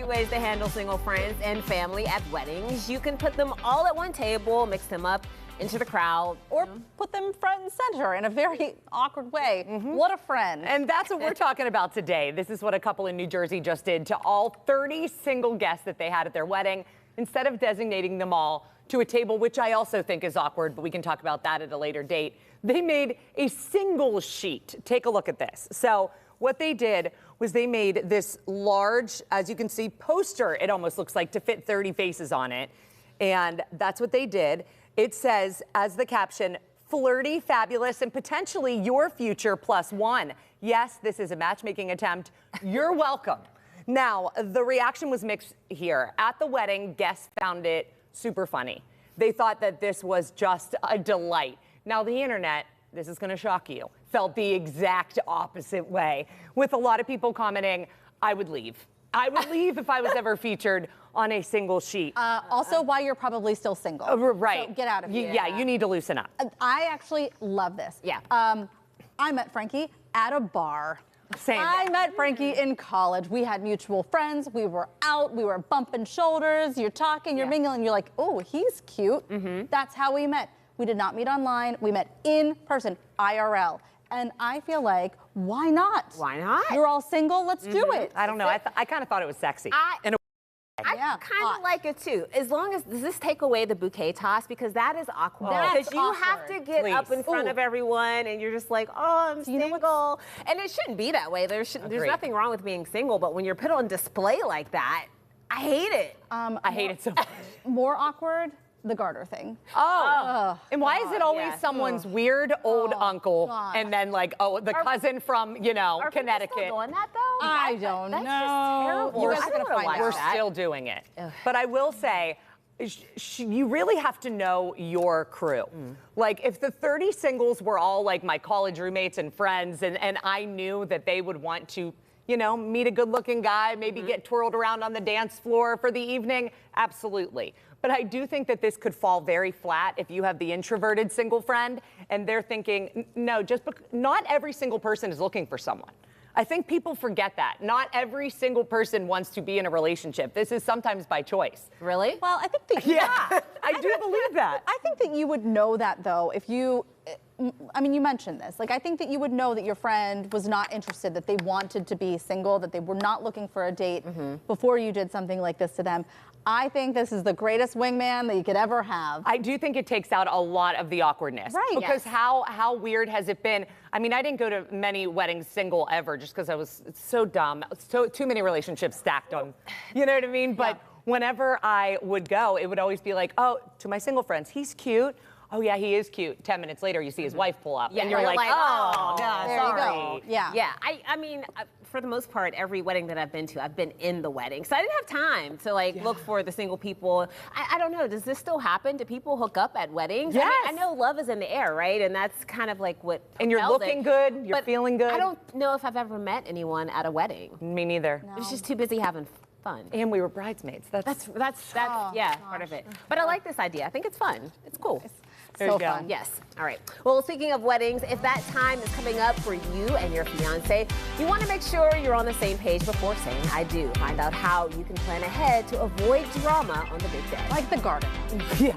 ways to handle single friends and family at weddings. You can put them all at one table, mix them up into the crowd, or put them front and center in a very awkward way. What a friend. And that's what we're talking about today. This is what a couple in New Jersey just did to all 30 single guests that they had at their wedding. Instead of designating them all to a table, which I also think is awkward, but we can talk about that at a later date, they made a single sheet. Take a look at this. So what they did was they made this large, as you can see, poster, it almost looks like, to fit 30 faces on it. And that's what they did. It says, as the caption, flirty, fabulous, and potentially your future +1. Yes, this is a matchmaking attempt. You're welcome. Now, the reaction was mixed here. At the wedding, guests found it super funny. They thought that this was just a delight. Now, the internet, this is going to shock you, felt the exact opposite way, with a lot of people commenting, I would leave. I would leave if I was ever featured on a single sheet. Also, why you're probably still single. Right. So get out of here. Yeah, you need to loosen up. I actually love this. Yeah. I met Frankie at a bar. Same. I met Frankie in college. We had mutual friends. We were out. We were bumping shoulders. You're talking, you're mingling. You're like, oh, he's cute. That's how we met. We did not meet online. We met in person, IRL. And I feel like, why not? Why not? You're all single. Let's do it. I don't know. I kind of thought it was sexy. I kind of like it too. As long as, does this take away the bouquet toss? Because that is awkward. That's Because you have to get up in front of everyone and you're just like, oh, I'm single. And it shouldn't be that way. There's nothing wrong with being single, but when you're put on display like that, I hate it. I hate it so much. More awkward, the garter thing. And why is it always someone's weird old uncle and then like, the cousin from, you know, Connecticut? Are people still doing that though? I don't know. That's just terrible. You guys are gonna find out. We're still doing it. But I will say, you really have to know your crew. Like if the 30 singles were all like my college roommates and friends and I knew that they would want to, you know, meet a good looking guy, maybe get twirled around on the dance floor for the evening, absolutely. But I do think that this could fall very flat if you have the introverted single friend and they're thinking, no, not every single person is looking for someone. I think people forget that. Not every single person wants to be in a relationship. This is sometimes by choice. Really? Well, I think that, I do believe that. I think that you would know that though if you, I mean, you mentioned this. Like, I think that you would know that your friend was not interested, that they wanted to be single, that they were not looking for a date before you did something like this to them. I think this is the greatest wingman that you could ever have. I do think it takes out a lot of the awkwardness. Right. Because how weird has it been? I mean, I didn't go to many weddings single ever just because I was so dumb. Too many relationships stacked on, you know what I mean? But whenever I would go, it would always be like, oh, to my single friends, he's cute. Oh yeah, he is cute. 10 minutes later, you see his wife pull up, and you're like, oh, no, there sorry. you go. Yeah. Yeah, I mean, for the most part, every wedding that I've been to, I've been in the wedding. So I didn't have time to like look for the single people. I don't know, does this still happen? Do people hook up at weddings? Yes. I know love is in the air, right? And that's kind of like what And you're propelled looking it. good, you're But feeling good. I don't know if I've ever met anyone at a wedding. Me neither. I was just too busy having fun. And we were bridesmaids. That's Yeah, part of it. But I like this idea. I think it's fun. It's cool. There So you go. fun. Yes. All right. Well, speaking of weddings, if that time is coming up for you and your fiance, you want to make sure you're on the same page before saying I do. Find out how you can plan ahead to avoid drama on the big day. Like the garden. Yeah.